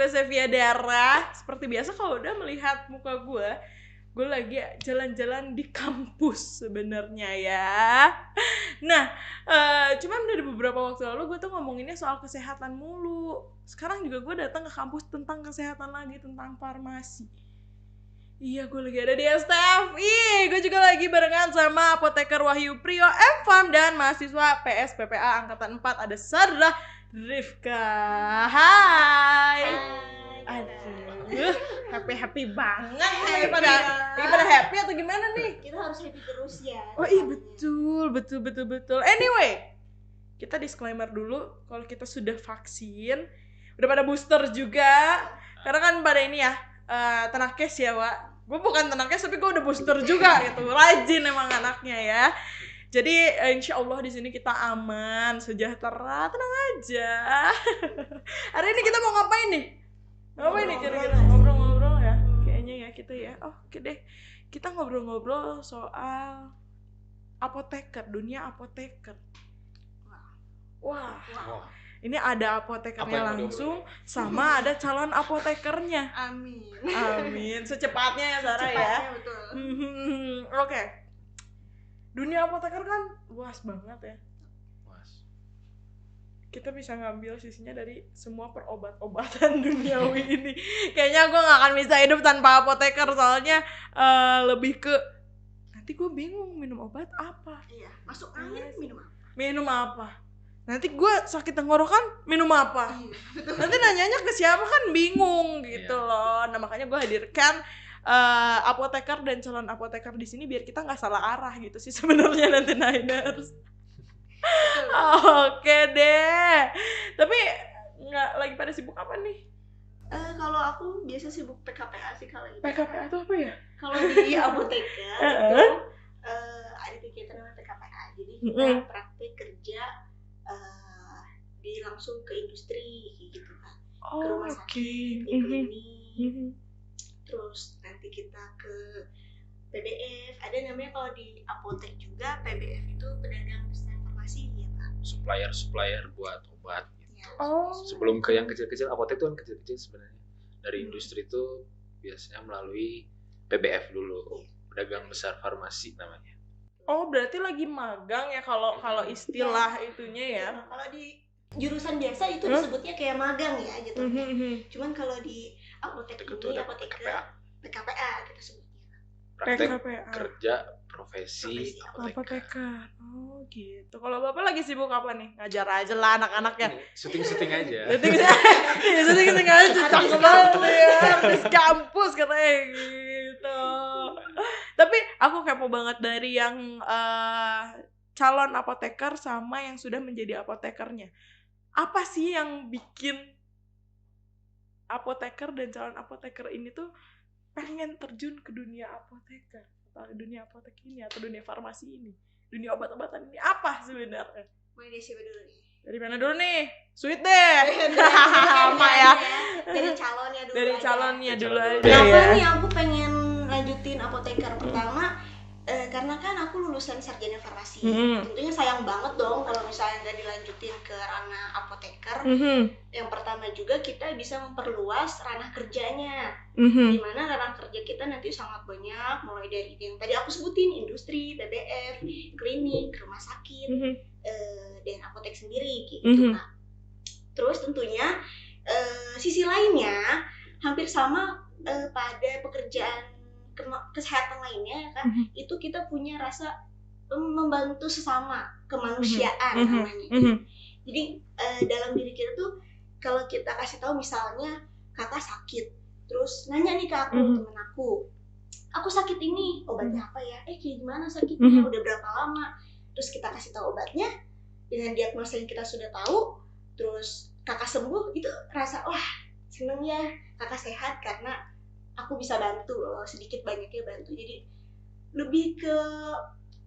Sevia Dara. Seperti biasa kalau udah melihat muka gue lagi jalan-jalan di kampus sebenarnya ya. Nah, cuman dari beberapa waktu lalu gue tuh ngomonginnya soal kesehatan mulu. Sekarang juga gue datang ke kampus tentang kesehatan lagi, tentang farmasi. Iya, gue lagi ada di STFI. Gue juga lagi barengan sama apoteker Wahyu Priyo M.Pharm dan mahasiswa PSPPA Angkatan 4 ada Sarah Rifka. Hai. Aduh, happy banget nih. Pada happy atau gimana nih? Kita harus happy terus ya. Oh iya, betul. Anyway, kita disclaimer dulu kalau kita sudah vaksin, udah pada booster juga. Karena kan pada ini ya, tenakes ya, Wak. Gue bukan tenakes tapi gue udah booster juga gitu. Rajin emang anaknya ya. Jadi insya Allah di sini kita aman, sejahtera, tenang aja. Hari ini kita mau ngapain nih? Ngapain nih kira-kira? Ngobrol-ngobrol ya? Kayaknya ya kita ya. Oke deh, kita ngobrol-ngobrol soal apoteker, dunia apoteker. Wah. Ini ada apotekernya langsung sama ada calon apotekernya. Amin. Secepatnya ya Sarah ya. Betul. Oke. Dunia apoteker kan luas banget ya. Kita bisa ngambil sisinya dari semua perobat-obatan duniawi ini. Kayaknya gue gak akan bisa hidup tanpa apoteker, soalnya lebih ke nanti gue bingung minum obat apa. Iya, masuk angin minum apa. Nanti gue sakit tenggorokan minum apa. Nanti nanyanya ke siapa kan bingung gitu loh. Nah makanya gue hadirkan apoteker dan calon apoteker di sini biar kita nggak salah arah gitu sih sebenarnya nanti Niners. Oke deh. Tapi nggak lagi pada sibuk apa nih? Kalau aku biasa sibuk PKPA sih kalau gitu. PKPA itu apa ya? Kalau di apoteker itu ada kegiatan namanya PKPA. Jadi kita praktik kerja di langsung ke industri gitu kan. Ke rumah sakit, ke klinik. Terus nanti kita ke PBF. Ada namanya kalau di apotek juga PBF itu pedagang besar farmasi ya Pak. Supplier buat obat gitu. Ya. Sebelum ke yang kecil-kecil, apotek itu kan kecil-kecil sebenarnya. Dari industri itu biasanya melalui PBF dulu, pedagang besar farmasi namanya. Oh, berarti lagi magang ya kalau istilah itunya ya. Kalau di jurusan biasa itu disebutnya kayak magang ya gitu. Cuman kalau di apotek itu ini ada PKPA kita sebutnya. Praktek PKPA. Kerja profesi apoteker. Oh gitu. Kalau Bapak lagi sibuk apa nih? Ngajar aja lah anak-anaknya. Syuting aja. Syuting aja cocok banget ya. Artis kampus katanya gitu. Tapi aku kepo banget dari yang calon apoteker sama yang sudah menjadi apotekernya. Apa sih yang bikin apoteker dan calon apoteker ini tuh pengen terjun ke dunia apoteker atau dunia apotek ini atau dunia farmasi ini, dunia obat-obatan ini apa sebenarnya? Mulai dari siapa dulu nih? Dari mana dulu nih? Sweet deh. Sama ya. Dari calonnya dulu aja. Kenapa nih aku pengen lanjutin apoteker? Pertama karena kan aku lulusan sarjana farmasi. Tentunya sayang banget dong kalau misalnya nggak dilanjutin ke ranah apoteker. Yang pertama juga kita bisa memperluas ranah kerjanya. Dimana ranah kerja kita nanti sangat banyak, mulai dari yang tadi aku sebutin, industri, PBF, klinik, rumah sakit, dan apotek sendiri gitu. Nah, terus tentunya sisi lainnya hampir sama pada pekerjaan kesehatan lainnya kan, itu kita punya rasa membantu sesama, kemanusiaan namanya. Jadi dalam diri kita tuh kalau kita kasih tahu misalnya kakak sakit, terus nanya nih ke aku, temen aku sakit ini, obatnya apa ya? Kayak gimana sakitnya? Udah berapa lama? Terus kita kasih tahu obatnya dengan diagnosa yang kita sudah tahu, terus kakak sembuh, itu rasa wah seneng ya kakak sehat karena aku bisa bantu loh, sedikit banyaknya bantu. Jadi lebih ke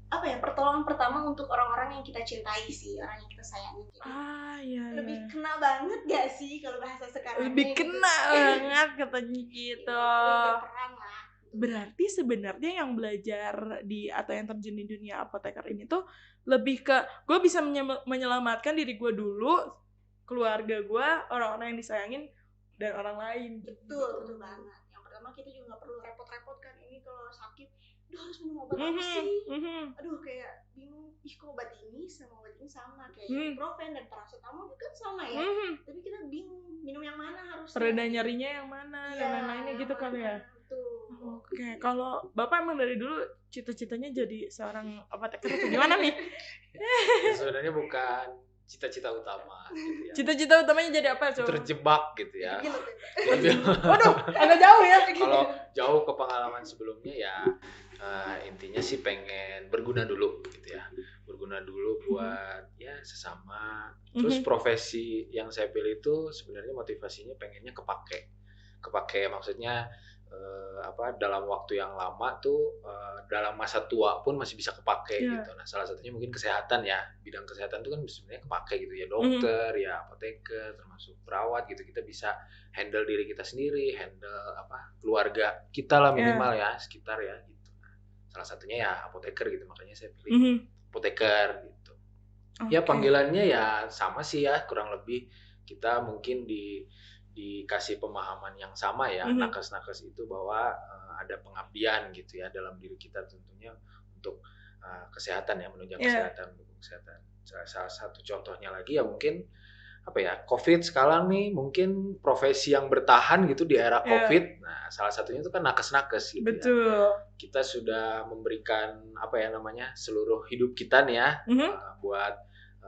apa ya, pertolongan pertama untuk orang-orang yang kita cintai sih, orang yang kita sayangi. Iya. Lebih kena banget gak sih kalau bahasa sekarang? Lebih kena banget katanya gitu. Berperan lah. Berarti sebenarnya yang belajar di atau yang terjun di dunia apoteker ini tuh lebih ke gue bisa menyelamatkan diri gue dulu, keluarga gue, orang-orang yang disayangin, dan orang lain. Betul banget. Yang pertama kita juga nggak perlu repot-repot kan, ini kalau sakit aduh harus minum obat apa sih, aduh kayak bingung, kok obat ini sama obat ini sama, kayak ibuprofen dan paracetamol juga sama ya, tapi kita bingung minum yang mana harus, pereda nyerinya yang mana dan lain-lainnya gitu kali ya. Oke, kalau Bapak emang dari dulu cita-citanya jadi seorang apoteker atau gimana nih? Ya, sebenarnya bukan cita-cita utama gitu ya. Cita-cita utamanya jadi apa, coba? Terjebak gitu ya. Waduh, agak jauh ya. Kalau jauh ke pengalaman sebelumnya ya intinya sih pengen berguna dulu gitu ya. Berguna dulu buat ya sesama. Terus profesi yang saya pilih itu sebenarnya motivasinya pengennya kepake maksudnya dalam waktu yang lama tuh dalam masa tua pun masih bisa kepake gitu. Nah, salah satunya mungkin kesehatan ya. Bidang kesehatan tuh kan sebenarnya kepake gitu ya. Dokter, ya apoteker, termasuk perawat gitu. Kita bisa handle diri kita sendiri, handle keluarga kita lah minimal ya, sekitar ya gitu. Nah, salah satunya ya apoteker gitu. Makanya saya pilih apoteker gitu. Ya panggilannya ya sama sih ya, kurang lebih kita mungkin dikasih pemahaman yang sama ya, nakes-nakes itu bahwa ada pengabdian gitu ya dalam diri kita tentunya untuk kesehatan ya, menunjang kesehatan, mendukung kesehatan. Salah satu contohnya lagi ya mungkin COVID sekarang nih, mungkin profesi yang bertahan gitu di era COVID. Nah, salah satunya itu kan nakes-nakes gitu. Betul. Ya. Kita sudah memberikan seluruh hidup kita nih ya buat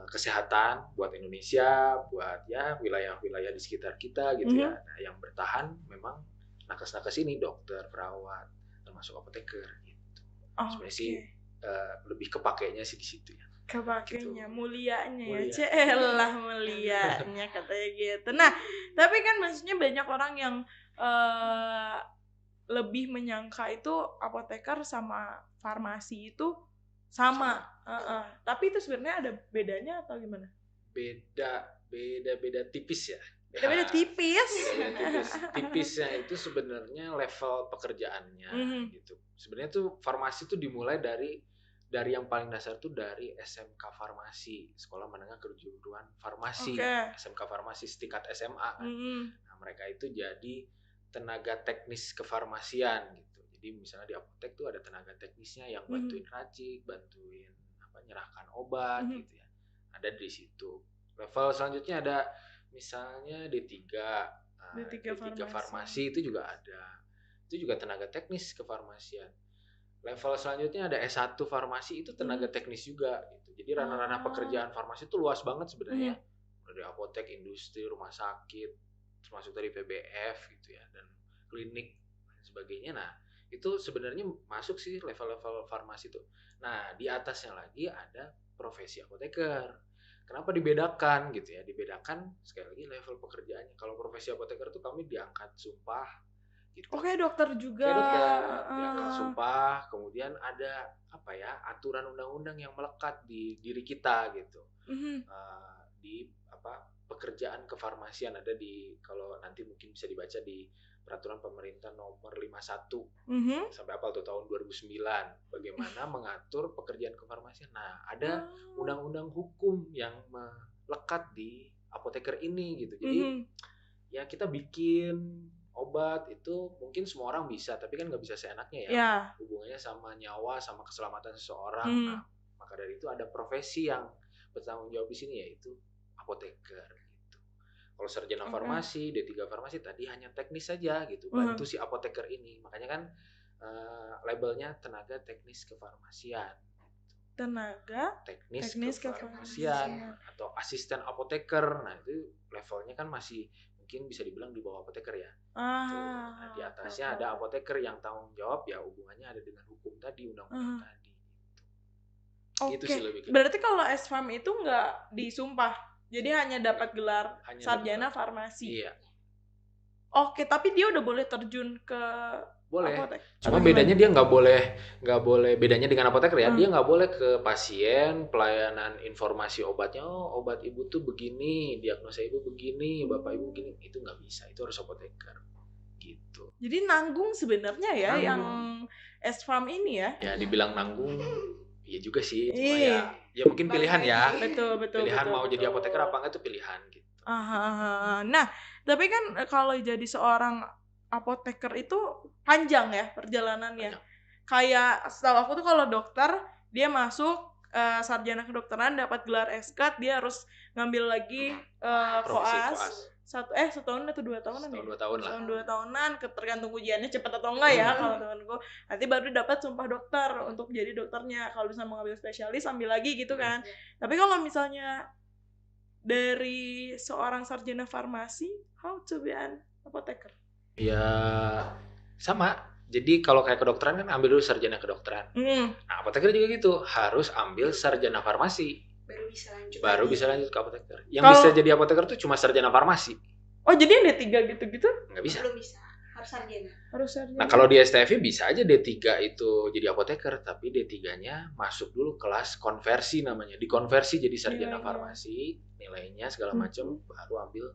kesehatan, buat Indonesia, buat ya wilayah-wilayah di sekitar kita gitu ya. Nah, yang bertahan memang nakes-nakes ini, dokter, perawat, termasuk apoteker gitu. Sebenarnya sih lebih kepakainya sih di situ ya. Kepakainya, gitu. Mulianya ya, celah mulianya katanya gitu. Nah, tapi kan maksudnya banyak orang yang lebih menyangka itu apoteker sama farmasi itu sama. Tapi itu sebenarnya ada bedanya atau gimana? Beda tipis ya. Beda tipis. Tipisnya itu sebenarnya level pekerjaannya gitu. Sebenarnya tuh farmasi tuh dimulai dari yang paling dasar tuh dari SMK Farmasi, Sekolah Menengah Kejuruan Farmasi, SMK Farmasi setingkat SMA kan. Nah, mereka itu jadi tenaga teknis kefarmasian gitu. Jadi misalnya di apotek tuh ada tenaga teknisnya yang bantuin racik, bantuin nyerahkan obat gitu ya. Ada di situ. Level selanjutnya ada misalnya D3 farmasi itu juga ada. Itu juga tenaga teknis kefarmasian. Level selanjutnya ada S1 farmasi, itu tenaga teknis juga gitu. Jadi ranah-ranah pekerjaan farmasi itu luas banget sebenarnya. Dari apotek, industri, rumah sakit, termasuk dari PBF gitu ya, dan klinik dan sebagainya. Nah, itu sebenarnya masuk sih level-level farmasi itu. Nah, di atasnya lagi ada profesi apoteker. Kenapa dibedakan gitu ya? Dibedakan sekali lagi level pekerjaannya. Kalau profesi apoteker tuh kami diangkat sumpah gitu. Oke, dokter juga. Kayak dokter diangkat sumpah, kemudian ada aturan undang-undang yang melekat di diri kita gitu. Di pekerjaan kefarmasian ada di, kalau nanti mungkin bisa dibaca di Peraturan Pemerintah Nomor 51 sampai tuh tahun 2009 bagaimana mengatur pekerjaan kefarmasian. Nah, ada undang-undang hukum yang melekat di apoteker ini gitu. Jadi ya kita bikin obat itu mungkin semua orang bisa, tapi kan nggak bisa seenaknya ya. Hubungannya sama nyawa, sama keselamatan seseorang. Nah, maka dari itu ada profesi yang bertanggung jawab di sini, yaitu apoteker gitu. Kalau sarjana farmasi, D3 farmasi tadi hanya teknis saja gitu, bantu si apoteker ini. Makanya kan labelnya tenaga teknis kefarmasian. Tenaga teknis kefarmasian atau asisten apoteker. Nah, itu levelnya kan masih mungkin bisa dibilang di bawah apoteker ya. Nah, di atasnya ada apoteker yang tanggung jawab ya hubungannya ada dengan hukum tadi, undang-undang tadi. Gitu sih lebih. Berarti kalau S-Farm itu nggak disumpah, jadi hanya dapat gelar sarjana farmasi. Iya. Oke, tapi dia udah boleh terjun ke apotek. Cuma bedanya dia nggak boleh bedanya dengan apoteker ya. Dia nggak boleh ke pasien, pelayanan informasi obatnya, obat ibu tuh begini, diagnosa ibu begini, bapak ibu begini, itu nggak bisa. Itu harus apoteker gitu. Jadi nanggung sebenarnya ya yang S-Farm ini ya. Ya dibilang nanggung, iya juga sih. Cuma ya mungkin pilihan ya. Betul. Pilihan mau jadi apoteker apa enggak itu pilihan gitu. Nah, tapi kan kalau jadi seorang apoteker itu panjang ya perjalanannya. Kayak setahu aku tuh kalau dokter dia masuk sarjana kedokteran dapat gelar S.Card, dia harus ngambil lagi koas. Setahun atau 2 tahunan ya? 2 tahun lah. Setahun 2 tahunan, tergantung ujiannya cepat atau enggak ya kalau temanku. Nanti baru dapat sumpah dokter untuk jadi dokternya. Kalau bisa mau ngambil spesialis ambil lagi gitu kan. Tapi kalau misalnya dari seorang sarjana farmasi, how to be an apoteker? Ya sama. Jadi kalau kayak kedokteran kan ambil dulu sarjana kedokteran. Nah, apoteker juga gitu, harus ambil sarjana farmasi. Baru bisa lanjut ke apoteker. Yang bisa jadi apoteker tuh cuma sarjana farmasi. Oh, jadi yang D3 gitu-gitu? Nggak bisa. Belum bisa. Harus sarjana. Nah, kalau di STFI bisa aja D3 itu jadi apoteker, tapi D3-nya masuk dulu kelas konversi namanya. Dikonversi jadi sarjana farmasi, nilainya segala macam, baru ambil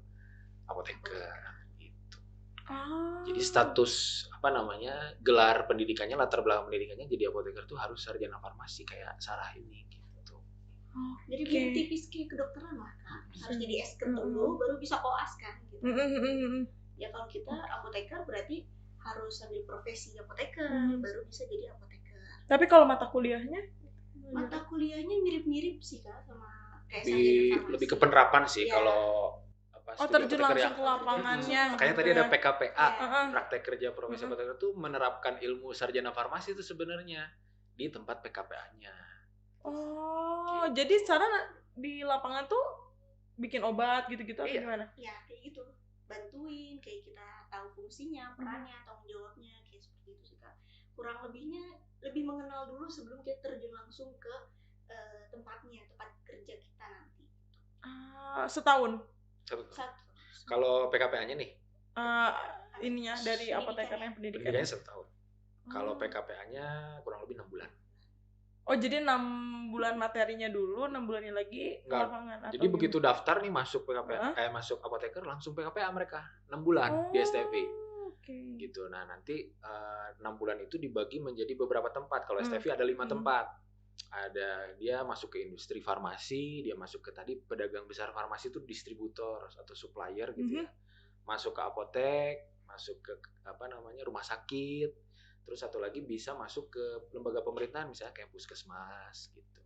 apoteker. Jadi status gelar pendidikannya, latar belakang pendidikannya jadi apoteker tuh harus sarjana farmasi kayak Sarah ini gitu. Jadi beda tipis kayak kedokteran lah kan. Harus jadi S.Card dulu baru bisa koas kan gitu. Ya kalau kita apoteker berarti harus ambil profesi apoteker baru bisa jadi apoteker. Tapi kalau mata kuliahnya? Mata kuliahnya mirip-mirip sih Kak sama kayak sarjana farmasi. Lebih ke penerapan sih kalau terjun langsung ke lapangannya. Makanya tadi ada PKPA, praktek kerja profesi apoteker itu menerapkan ilmu sarjana farmasi itu sebenarnya di tempat PKPA-nya. Oh, jadi sekarang di lapangan tuh bikin obat gitu-gitu atau gimana? Iya, kayak gitu. Bantuin, kayak kita tahu fungsinya, perannya, tanggung jawabnya, kayak seperti itu sih Kak. Kurang lebihnya lebih mengenal dulu sebelum kita terjun langsung ke tempat kerja kita nanti. Setahun? Satu. Kalau PKPA-nya nih? Ininya dari apotekernya pendidikannya 1 tahun. Kalau PKPA-nya kurang lebih 6 bulan. Oh, jadi 6 bulan materinya dulu, 6 bulannya lagi ke lapangan. Jadi begitu daftar nih masuk PKPA, masuk apoteker langsung PKPA mereka 6 bulan di STFI. Gitu. Nah, nanti 6 bulan itu dibagi menjadi beberapa tempat. Kalau STFI ada 5 tempat. Ada dia masuk ke industri farmasi, dia masuk ke tadi pedagang besar farmasi itu distributor atau supplier gitu ya. Masuk ke apotek, masuk ke rumah sakit. Terus satu lagi bisa masuk ke lembaga pemerintahan misalnya kayak puskesmas gitu.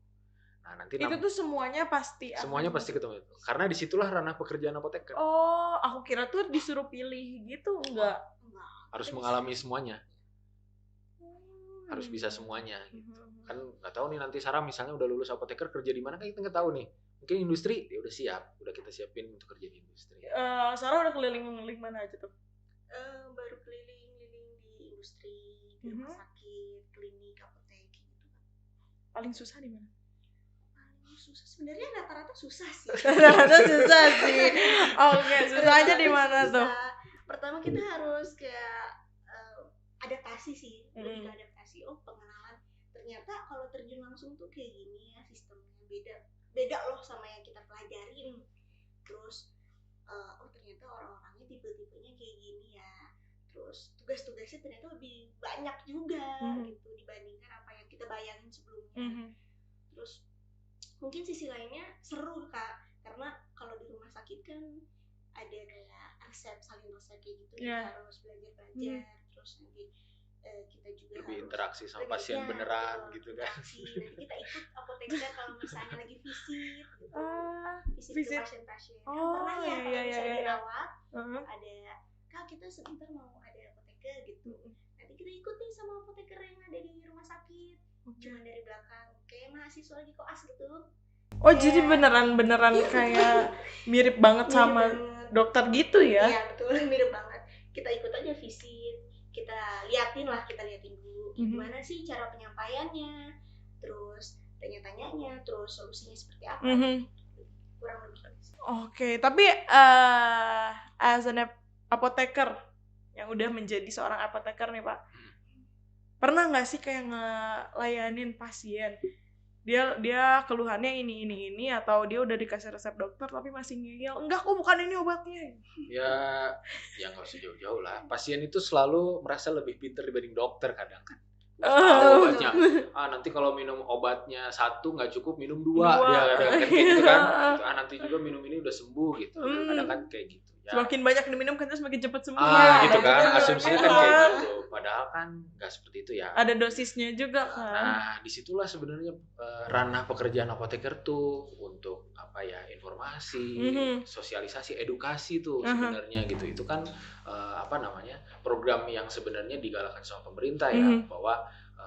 Nah, nanti itu tuh semuanya pasti ketemu itu. Karena disitulah ranah pekerjaan apoteker. Oh, aku kira tuh disuruh pilih gitu, enggak. Harus mengalami semuanya. Harus bisa semuanya gitu. Kan nggak tahu nih nanti Sarah misalnya udah lulus apoteker kerja di mana kan kita nggak tahu nih. Mungkin industri dia udah siap, udah kita siapin untuk kerja di industri. Sarah udah keliling mana aja tuh? Baru keliling di industri, di rumah sakit, klinik, apotek gitu. Paling susah di mana? Paling susah sebenarnya rata-rata susah sih. Rata-rata susah sih. Oke, susahnya di mana tuh? Pertama kita harus kayak adaptasi sih, lebih ke adaptasi. Pengenalan. Ternyata kalau terjun langsung tuh kayak gini ya sistemnya beda loh sama yang kita pelajarin. Terus ternyata orang-orangnya tipe-tipenya kayak gini ya. Terus tugas-tugasnya ternyata lebih banyak juga gitu dibandingkan apa yang kita bayangin sebelumnya. Terus mungkin sisi lainnya seru Kak, karena kalau di rumah sakit kan ada kayak saling resep kayak gitu, kita harus belajar. Terus nanti kita juga lebih interaksi sama pasien beneran gitu kan. Nanti kita ikut apoteker kalau misalnya lagi visit gitu. Visit ke pasien-pasien. Pernah ya kalau misalnya dirawat ada Kak kita sebentar mau ada apoteker gitu. Nanti kita ikut nih sama apoteker yang ada di rumah sakit. Cuma dari belakang kayak mahasiswa lagi koas gitu. Oh, jadi beneran kayak mirip banget sama dokter gitu ya? Iya, betul, mirip banget. Kita ikut aja visit. Kita liatin dulu gimana sih cara penyampaiannya, terus tanya-tanyanya, terus solusinya seperti apa. Kurang lebih. Oke, tapi as an apoteker yang udah menjadi seorang apoteker nih Pak, pernah nggak sih kayak ngelayanin pasien dia keluhannya ini atau dia udah dikasih resep dokter tapi masih ngeyel, enggak kok bukan ini obatnya. Ya nggak usah jauh-jauh lah. Pasien itu selalu merasa lebih pintar dibanding dokter kadang kan. tahu obatnya. Nanti kalau minum obatnya 1 nggak cukup, minum 2. Dia ada kayak gitu kan. Nanti juga minum ini udah sembuh gitu. Ada kan kayak gitu. Ya. Semakin banyak diminum kan semakin cepat sembuh. Gitu kan. Asumsinya kan kayak gitu. Padahal kan nggak seperti itu ya. Ada dosisnya juga kan. Nah, disitulah sebenarnya ranah pekerjaan apoteker tuh untuk apa ya, informasi, sosialisasi, edukasi tuh sebenarnya gitu. Itu kan program yang sebenarnya digalakkan sama pemerintah ya, bahwa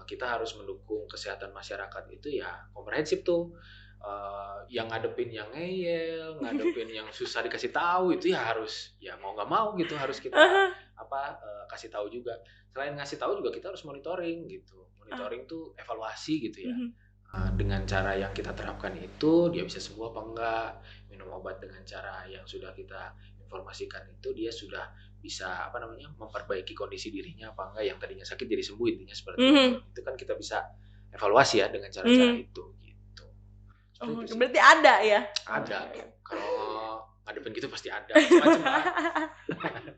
kita harus mendukung kesehatan masyarakat itu ya komprehensif tuh. Yang ngadepin yang ngeyel, ngadepin yang susah dikasih tahu itu ya harus, ya mau nggak mau gitu harus kita kasih tahu juga. Selain ngasih tahu juga kita harus monitoring gitu. Monitoring tuh evaluasi gitu ya. Dengan cara yang kita terapkan itu dia bisa sembuh apa enggak. Minum obat dengan cara yang sudah kita informasikan itu dia sudah bisa memperbaiki kondisi dirinya apa enggak, yang tadinya sakit jadi sembuh, intinya seperti itu. Itu kan kita bisa evaluasi ya dengan cara-cara itu. Berarti ada ya? Ada. Kalau ngadepin gitu pasti ada. Macam-macam.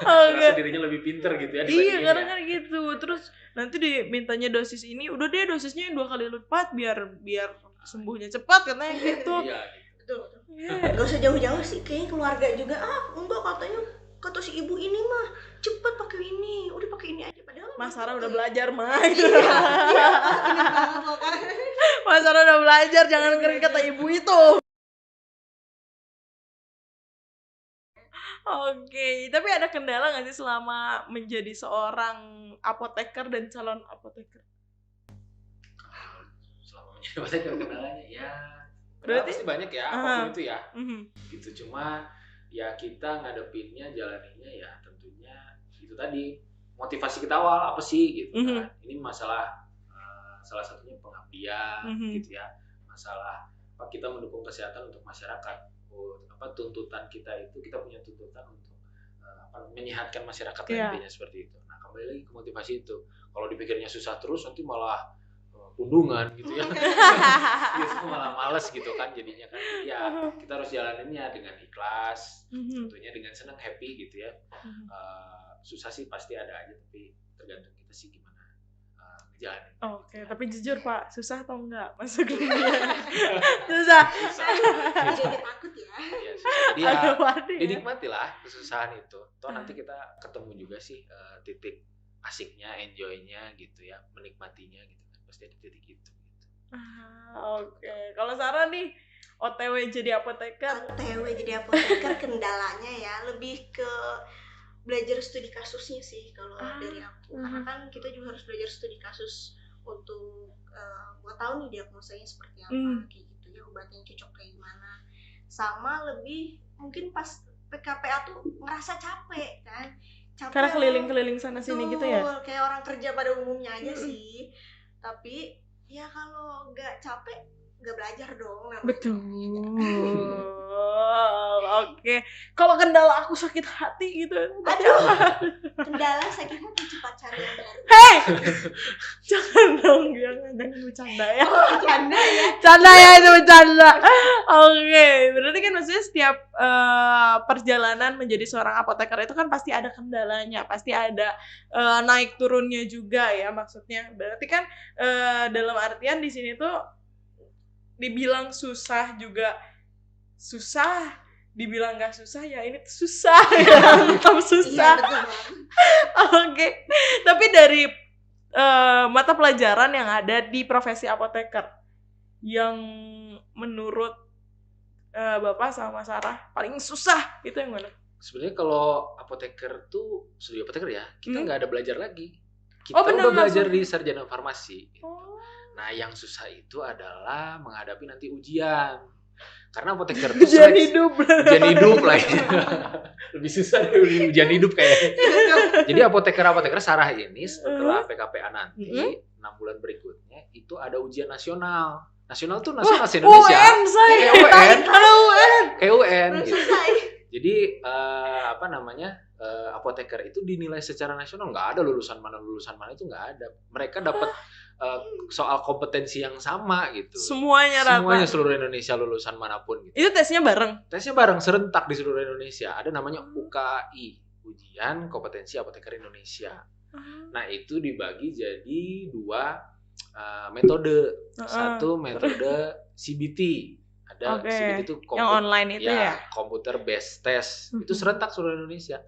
Merasa dirinya lebih pinter gitu ya. Iya, karena kan gitu. Terus nanti dimintanya dosis ini, udah deh dosisnya yang 2 kali lipat biar sembuhnya cepat katanya gitu. Iya, gitu. Betul. Gak usah jauh-jauh sih, kayaknya keluarga juga enggak, katanya kata si ibu ini mah cepet pakai ini, udah pakai ini aja, padahal Mas Sarah udah belajar mah. Iya, kan. Mas Sarah udah belajar, jangan keren kata ibu itu. Oke, tapi ada kendala nggak sih selama menjadi seorang apoteker dan calon apoteker? Selama menjadi apoteker kendalanya ya, berarti pasti banyak ya, apapun itu ya. Gitu, cuma ya kita ngadepinnya, jalaninnya ya tentunya itu tadi, motivasi kita awal apa sih gitu kan. Ini masalah salah satunya pengabdian gitu ya, masalah kita mendukung kesehatan untuk masyarakat. Tuntutan kita itu, kita punya tuntutan untuk menyehatkan masyarakat intinya seperti itu. Nah, kembali lagi ke motivasi itu. Kalau dipikirnya susah terus nanti malah pundungan gitu ya. Biasanya malah males gitu kan jadinya kan. Ya, kita harus jalaninnya dengan ikhlas, tentunya dengan senang, happy gitu ya. Susah sih pasti ada aja, tapi tergantung kita sih gimana ngejalanin. Oke, tapi jujur Pak, susah atau enggak masuk dunia? Susah. Jadi takut ya. Iya, susah. Jadi ya dinikmatilah kesusahan itu. Toh nanti kita ketemu juga sih titik asiknya, enjoy-nya gitu ya, menikmatinya gitu kan. Pasti ada titik gitu. Oke. Kalau Sarah nih OTW jadi apoteker. Kendalanya ya lebih ke belajar studi kasusnya sih kalau dari aku. Karena kan kita juga harus belajar studi kasus untuk buat tahu nih diagnosanya seperti apa, kayak gitu ya, obatnya cocok kayak gimana. Sama lebih mungkin pas PKPA tuh ngerasa capek kan. Karena keliling-keliling sana sini gitu ya. Kayak orang kerja pada umumnya aja sih. Tapi ya kalau nggak capek nggak belajar dong namanya. Betul. Oke. Kalau kendala aku sakit hati gitu. Aduh. Kendala sakit hati, cepat cari yang baru. Hei. Jangan dong, jangan bercanda ya. Bercanda ya. Canda ya, itu bercanda. Oke, berarti kan maksudnya setiap perjalanan menjadi seorang apoteker itu kan pasti ada kendalanya, pasti ada naik turunnya juga ya maksudnya. Berarti kan dalam artian di sini tuh dibilang susah juga susah, dibilang nggak susah ya ini tuh susah ya, tetap susah. Iya, Oke. Tapi dari mata pelajaran yang ada di profesi apoteker yang menurut Bapak sama Sarah paling susah itu yang mana? Sebenarnya kalau apoteker tuh, studi apoteker ya, kita nggak ada belajar lagi. Kita bener, udah belajar di sarjana farmasi. Oh. Nah, yang susah itu adalah menghadapi nanti ujian. Karena apoteker itu ujian hidup lah ya. Lebih susah dari ujian hidup kayaknya. Jadi apoteker Sarah ini setelah PKPA nanti 6 bulan berikutnya itu ada ujian nasional. Nasional tuh nasional se-Indonesia. Kayak UN gitu. Jadi apoteker itu dinilai secara nasional, nggak ada lulusan mana itu nggak ada. Mereka dapat soal kompetensi yang sama gitu. Semuanya rata. Semuanya seluruh Indonesia lulusan manapun gitu. Itu tesnya bareng? Tesnya bareng, serentak di seluruh Indonesia. Ada namanya UKI, Ujian Kompetensi Apoteker Indonesia. Nah itu dibagi jadi 2 metode. Satu metode CBT. Ada CBT itu yang online itu ya, computer based test. Itu serentak seluruh Indonesia.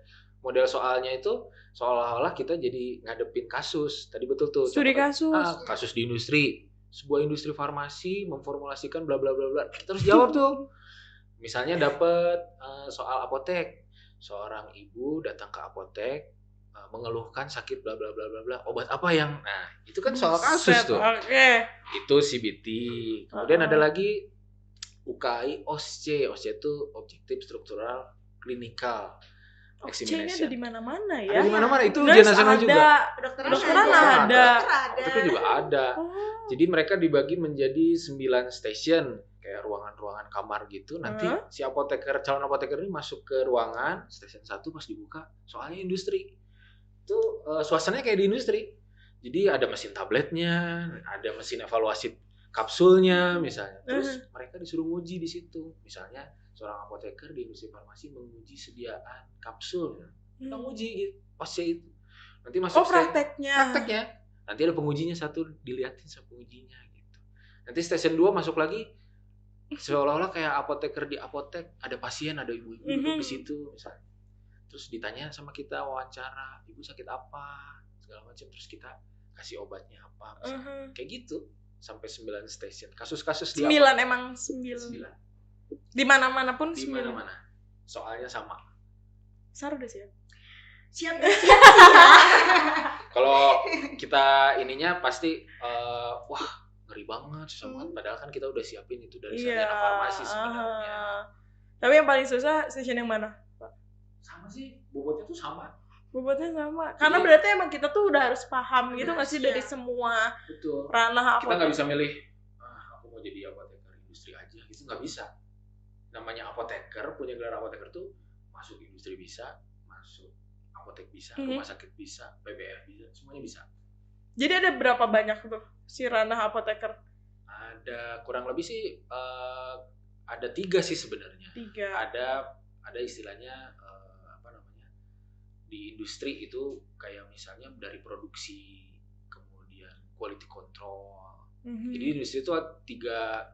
Model soalnya itu seolah-olah kita jadi ngadepin kasus. Tadi betul tuh. Studi kasus. Kasus di industri. Sebuah industri farmasi memformulasikan bla bla bla bla. Kita harus jawab tuh. Misalnya dapat soal apotek. Seorang ibu datang ke apotek mengeluhkan sakit bla bla bla bla bla. Obat apa yang? Nah, itu kan soal kasus tuh. Itu CBT. Kemudian ada lagi UKI OSCE. OSCE itu Objective Struktural Clinical Examination. Ada di mana-mana ya. Ada di mana-mana, itu ujian nasional juga. Kedokteran ada. Itu juga ada. Jadi mereka dibagi menjadi 9 station, kayak ruangan-ruangan kamar gitu. Nanti si calon apoteker ini masuk ke ruangan station 1, pas dibuka soalnya industri. Itu suasananya kayak di industri. Jadi ada mesin tabletnya, ada mesin evaluasi kapsulnya misalnya. Terus mereka disuruh nguji di situ. Misalnya seorang apoteker di industri farmasi menguji sediaan kapsul. Kita nguji gitu, pasnya itu. Nanti masuk prakteknya. Nanti ada pengujinya satu, dilihatin sama pengujinya gitu. Nanti station 2 masuk lagi, seolah-olah kayak apoteker di apotek, ada pasien, ada ibu-ibu duduk di situ misalnya. Terus ditanya sama kita, wawancara, ibu sakit apa, segala macam, terus kita kasih obatnya apa misalnya. Kayak gitu sampai 9 station. Kasus-kasus di 9 apotek. Emang 9. Di mana-mana pun 9. Di mana-mana. Soalnya sama. Sarah udah siap? Siap. Kalau kita ininya pasti wah ngeri banget, susah banget. Padahal kan kita udah siapin itu dari sarjana farmasi sebenarnya. Tapi yang paling susah session yang mana, Pak? Sama sih, bobotnya tuh sama. Karena berarti emang kita tuh udah harus paham gitu nggak sih dari semua ranah apotek. Kita nggak bisa milih, aku mau jadi apoteker industri aja, gitu nggak bisa. Namanya apoteker, punya gelar apoteker tuh masuk industri bisa, masuk apotek bisa, rumah sakit bisa, PBF bisa, semuanya bisa. Jadi ada berapa banyak tuh si ranah apoteker? Ada kurang lebih sih ada 3 sih sebenarnya. 3. Ada istilahnya di industri itu kayak misalnya dari produksi, kemudian quality control. Jadi industri itu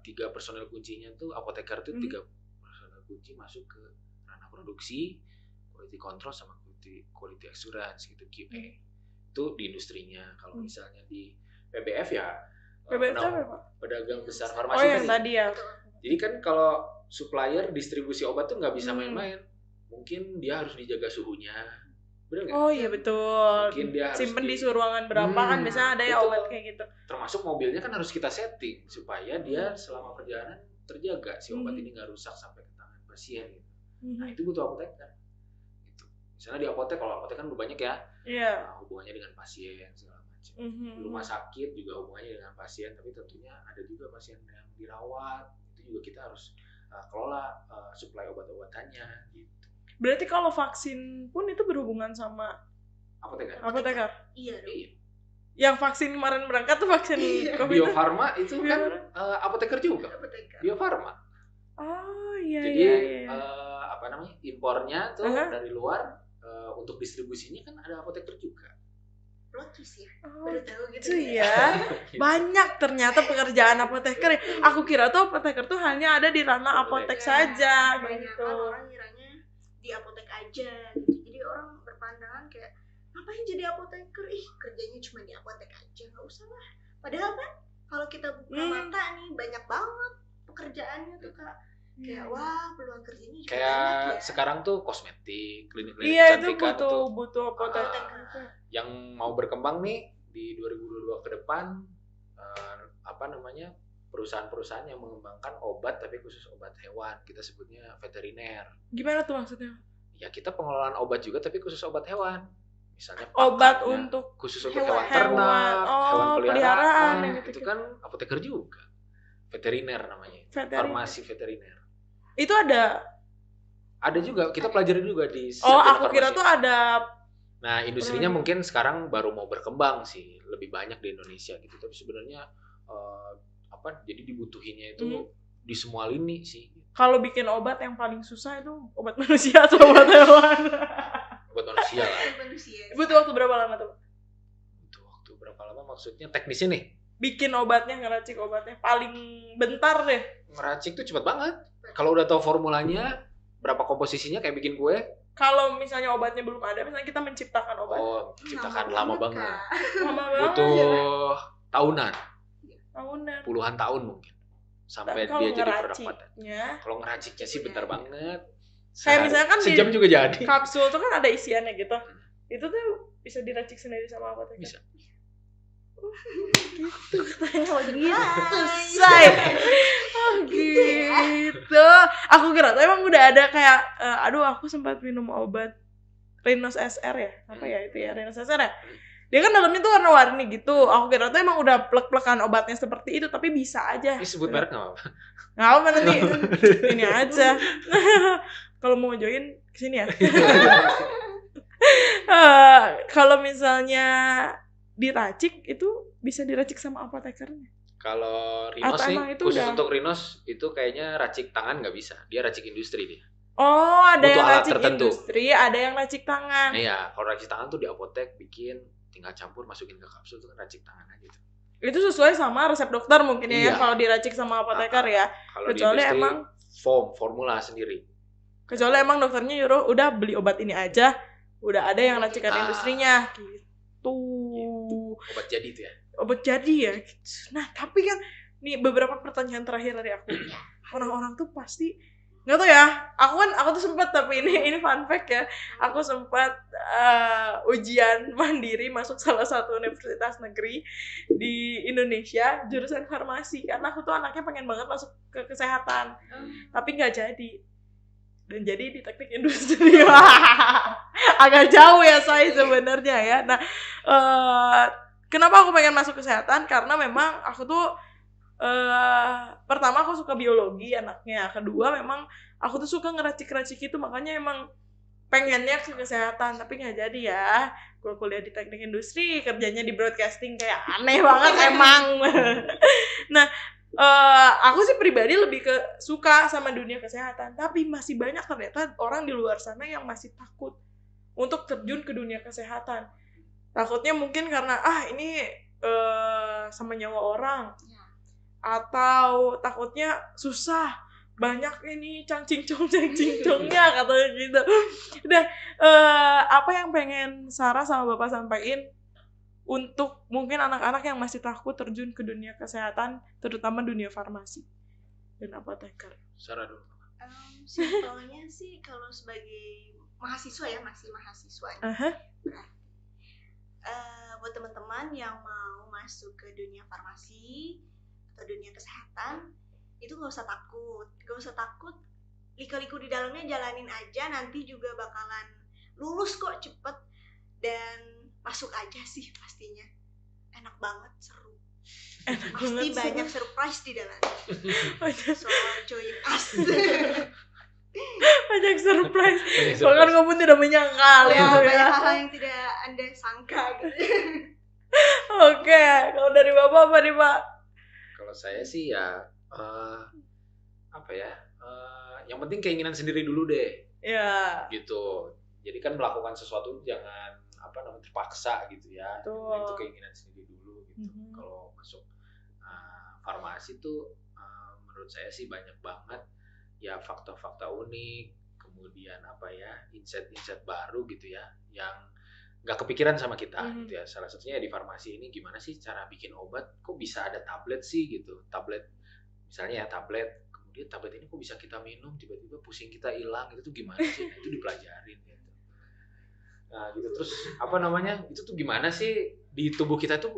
tiga personel kuncinya tuh apoteker tuh 3 personel kunci masuk ke ranah produksi, quality control sama quality assurance gitu, QA. Itu di industrinya. Kalau misalnya di PBF ya pedagang besar farmasi. Yang tadi ya. Jadi kan kalau supplier distribusi obat tuh nggak bisa main-main. Mungkin dia harus dijaga suhunya. Bener gak? Oh iya betul. Mungkin dia harus simpen di ruangan berapa kan biasanya ada ya obat kayak gitu. Termasuk mobilnya kan harus kita setting supaya dia selama perjalanan terjaga, si obat ini nggak rusak sampai ke tangan pasien gitu. Nah itu butuh apoteker. Gitu. Misalnya di apotek, kalau apotek kan banyak ya, hubungannya dengan pasien segala macam. Rumah sakit juga hubungannya dengan pasien, tapi tentunya ada juga pasien yang dirawat. Itu juga kita harus kelola suplai obat-obatannya gitu. Berarti kalau vaksin pun itu berhubungan sama apoteker? Iya. Yang vaksin kemarin berangkat tuh vaksin COVID. Bio Farma itu kan apoteker juga. Bio Farma. Oh iya. Jadi impornya tuh dari luar, untuk distribusinya kan ada apoteker juga. Plot twist ya. Baru tahu gitu ya. Banyak ternyata pekerjaan apoteker. Aku kira tuh apoteker tuh hanya ada di ranah apotek saja gitu. Orang kiranya di apotek aja gitu. Jadi orang berpandangan kayak ngapain jadi apoteker, kerjanya cuma di apotek aja, nggak usah lah. Padahal kan kalau kita buka mata nih banyak banget pekerjaannya tuh Kak. Kayak wah peluang kerjanya juga kayak banyak ya. Sekarang tuh kosmetik, klinik-klinik kecantikan itu butuh apoteker. Yang mau berkembang nih di 2022 ke depan, perusahaan-perusahaan yang mengembangkan obat tapi khusus obat hewan, kita sebutnya veteriner. Gimana tuh maksudnya? Ya kita pengelolaan obat juga tapi khusus obat hewan. Misalnya obat untuk khusus untuk hewan ternak, hewan peliharaan, itu kan apoteker juga. Veteriner namanya. Farmasi veteriner. Itu ada juga, kita pelajari juga di aku kira tuh ada. Nah, industrinya mungkin sekarang baru mau berkembang sih, lebih banyak di Indonesia gitu. Tapi sebenarnya jadi dibutuhinnya itu di semua lini sih. Kalau bikin obat yang paling susah itu obat manusia atau obat hewan? Obat manusia lah. Butuh waktu berapa lama tuh? maksudnya teknisnya nih. Bikin obatnya, ngeracik obatnya paling bentar deh. Ngeracik tuh cepet banget. Kalau udah tahu formulanya, berapa komposisinya kayak bikin kue. Kalau misalnya obatnya belum ada, misalnya kita menciptakan obat. Oh, menciptakan lama banget. Lama banget. Butuh tahunan. Puluhan tahun mungkin. Sampai dia jadi produk padat. Kalau ngeraciknya sih bentar banget. Kayak misalnya kan sejam juga jadi. Kapsul tuh kan ada isiannya gitu. Itu tuh bisa diracik sendiri sama apoteker. Bisa. Gitu katanya gitu say. Oh gitu. Aku kira tuh emang udah ada kayak aduh aku sempat minum obat Rhinos SR ya. Apa ya itu ya Rhinos SR ya. Dia kan dalamnya tuh warna-warni gitu. Aku kira tuh emang udah plek-plekan obatnya seperti itu, tapi bisa aja. Disebut merek enggak apa-apa. Enggak apa nanti. Ini aja. Kalau mau join kesini ya. Kalau misalnya diracik itu bisa diracik sama apotekernya. Kalau Rhinos nih, khusus udah... untuk Rhinos itu kayaknya racik tangan nggak bisa. Dia racik industri dia. Oh, ada butuh yang racik tertentu. Industri, ada yang racik tangan. Iya, kalau racik tangan tuh di apotek bikin, tinggal campur masukin ke kapsul tuh kan racik tangan aja gitu. Itu sesuai sama resep dokter mungkin ya kalau diracik sama apoteker ya. Kalau kecuali di industri, emang formula sendiri. Kecuali emang dokternya nyuruh udah beli obat ini aja, udah ada yang racikan industrinya gitu. Obat jadi tuh ya. Obat jadi ya. Nah, tapi kan nih beberapa pertanyaan terakhir dari aku. Orang-orang tuh pasti nggak tahu ya. Aku tuh sempat, tapi ini fun fact ya. Aku sempat ujian mandiri masuk salah satu universitas negeri di Indonesia jurusan farmasi karena aku tuh anaknya pengen banget masuk ke kesehatan. Tapi nggak jadi. Dan jadi di teknik industri. Agak jauh ya saya sebenarnya ya. Nah, kenapa aku pengen masuk kesehatan? Karena memang aku tuh pertama aku suka biologi anaknya. Kedua memang aku tuh suka ngeracik-racik itu, makanya emang pengennya ke kesehatan, tapi nggak jadi ya. Gue kuliah di teknik industri, kerjanya di broadcasting, kayak aneh banget emang. Nah, aku sih pribadi lebih suka sama dunia kesehatan, tapi masih banyak ternyata orang di luar sana yang masih takut untuk terjun ke dunia kesehatan. Takutnya mungkin karena ini sama nyawa orang, atau takutnya susah, banyak ini cangcingcongnya katanya gitu. Udah, apa yang pengen Sarah sama Bapak sampaikan untuk mungkin anak-anak yang masih takut terjun ke dunia kesehatan, terutama dunia farmasi dan apoteker? Sarah dulu. Simpelnya sih kalau sebagai mahasiswa ya, masih mahasiswa. Buat teman-teman yang mau masuk ke dunia farmasi atau dunia kesehatan, itu nggak usah takut, liku-liku di dalamnya jalanin aja, nanti juga bakalan lulus kok cepet, dan masuk aja sih pastinya. Enak banget, seru. Pasti banyak surprise di dalamnya. So join us. Banyak surprise. Bahkan kamu tidak menyangka ya. Banyak hal yang tidak Anda sangka gitu. Oke, kalau dari Bapak apa nih Pak? Kalau saya sih ya yang penting keinginan sendiri dulu deh. Ya. Gitu. Jadi kan melakukan sesuatu jangan terpaksa gitu ya. Betul. Itu keinginan sendiri dulu gitu. Kalau masuk farmasi tuh menurut saya sih banyak banget ya fakta-fakta unik, kemudian insight-insight baru gitu ya yang nggak kepikiran sama kita gitu ya. Salah satunya di farmasi ini gimana sih cara bikin obat, kok bisa ada tablet sih gitu. Tablet misalnya ya tablet, kemudian tablet ini kok bisa kita minum tiba-tiba pusing kita hilang, itu tuh gimana sih? Nah, itu dipelajarin gitu. Nah gitu, terus itu tuh gimana sih di tubuh kita tuh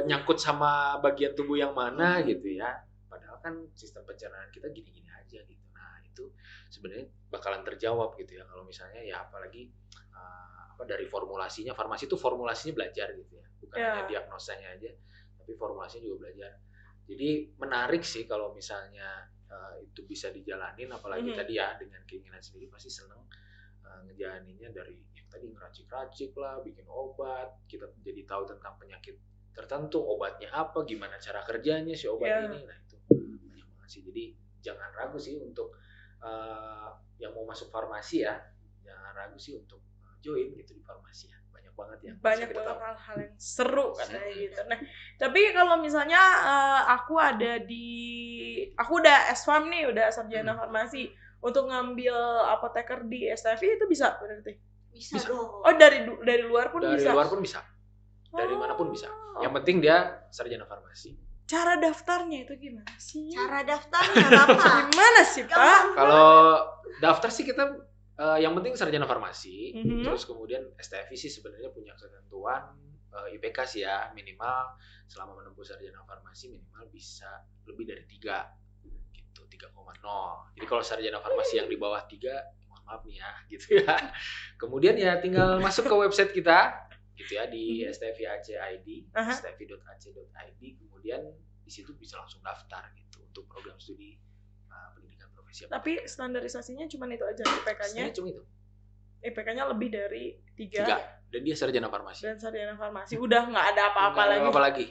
nyangkut sama bagian tubuh yang mana gitu ya. Padahal kan sistem pencernaan kita gini-gini aja gitu. Nah itu sebenarnya bakalan terjawab gitu ya kalau misalnya ya apalagi dari formulasinya. Farmasi itu formulasinya belajar gitu ya, bukan hanya diagnosanya aja, tapi formulasinya juga belajar. Jadi menarik sih kalau misalnya itu bisa dijalanin, apalagi tadi ya dengan keinginan sendiri pasti seneng ngejalaninnya. Dari yang tadi ngeracik-racik lah, bikin obat, kita jadi tahu tentang penyakit tertentu, obatnya apa, gimana cara kerjanya si obat ini. Nah itu banyak banget sih. Jadi jangan ragu sih untuk yang mau masuk farmasi ya, jangan ragu sih untuk join gitu di farmasi ya. Banyak banget yang banyak banget hal-hal yang seru katanya gitu. Nah, tapi kalau misalnya aku udah S-Farm nih, udah sarjana farmasi, untuk ngambil apoteker di STFI itu bisa berarti? Bisa dong. Oh, dari luar pun bisa? Dari luar pun bisa. Dari mana pun bisa. Yang penting dia sarjana farmasi. Cara daftarnya itu gimana sih? Cara daftarnya apa? Gimana sih, Pak? Kalau daftar sih kita yang penting sarjana farmasi. Terus kemudian STFI sih sebenarnya punya ketentuan IPK sih ya, minimal selama menempuh sarjana farmasi minimal bisa lebih dari 3 gitu, 3,0. Jadi kalau sarjana farmasi yang di bawah 3, mohon maaf nih ya gitu ya. Kemudian ya tinggal masuk ke website kita gitu ya di stfi.ac.id, stfi.ac.id, kemudian di situ bisa langsung daftar gitu untuk program studi pendidikan profesi. Tapi standarisasinya cuma itu aja IPK-nya. Cuma itu. IPK-nya lebih dari 3. Dan dia sarjana farmasi. Dan sarjana farmasi udah nggak ada apa-apa lagi. Apa lagi?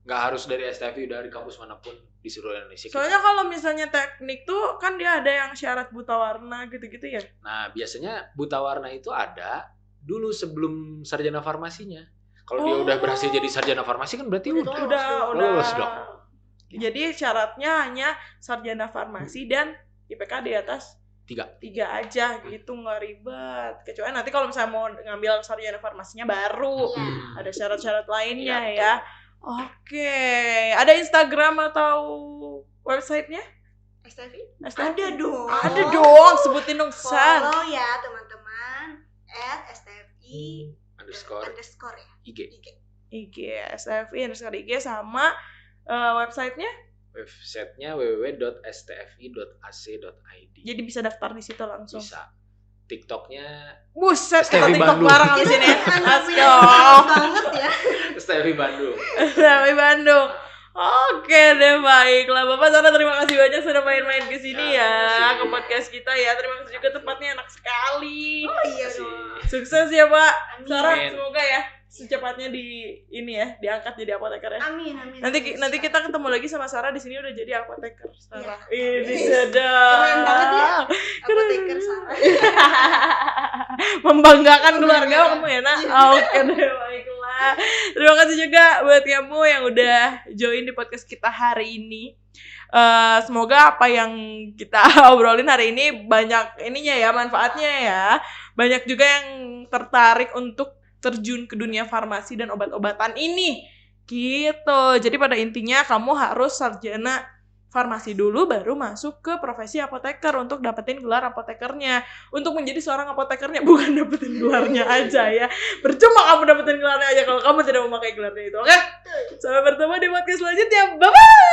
Nggak harus dari STFI, dari kampus manapun di seluruh Indonesia. Soalnya kalau misalnya teknik tuh kan dia ada yang syarat buta warna gitu-gitu ya. Nah, biasanya buta warna itu ada dulu sebelum sarjana farmasinya. Kalau dia udah berhasil jadi sarjana farmasi kan berarti udah lolos dong. Jadi syaratnya hanya sarjana farmasi dan IPK di atas 3 aja gitu, nggak ribet. Kecuali nanti kalau misalnya mau ngambil sarjana farmasinya baru ada syarat-syarat lainnya ya. Oke, ada Instagram atau websitenya? STFI? Ada dong, sebutin dong San. Follow ya teman-teman @STFI _ ya. IG STFI_IG sama websitenya? Websitenya www.stfi.ac.id. Jadi bisa daftar di situ langsung. Bisa. TikToknya buset, STFI TikTok Bandung. bareng di sini. Let's go. Banget ya. STFI Bandung. STFI Bandung. Oke deh, baiklah Bapak Sarah, terima kasih banyak sudah main-main ke sini ya, ke podcast kita ya. Terima kasih juga, tempatnya enak sekali. Oh iya dong. Sukses ya Pak. Amin. Sarah, semoga ya secepatnya diangkat jadi apoteker ya. Amin. Nanti kita ketemu lagi sama Sarah di sini udah jadi apoteker. Sarah. Iya. Ini sedap. Keren banget ya. Apoteker Sarah. Membanggakan keluarga kamu ya, Nak. Oke deh, baiklah. Terima kasih juga buat kamu yang udah join di podcast kita hari ini. Semoga apa yang kita obrolin hari ini banyak ininya ya, manfaatnya ya. Banyak juga yang tertarik untuk terjun ke dunia farmasi dan obat-obatan ini gitu. Jadi pada intinya kamu harus sarjana farmasi dulu baru masuk ke profesi apoteker untuk dapetin gelar apotekernya. Untuk menjadi seorang apotekernya bukan dapetin gelarnya aja ya. Percuma kamu dapetin gelarnya aja kalau kamu tidak memakai gelarnya itu. Oke? Sampai bertemu di podcast selanjutnya. Bye bye.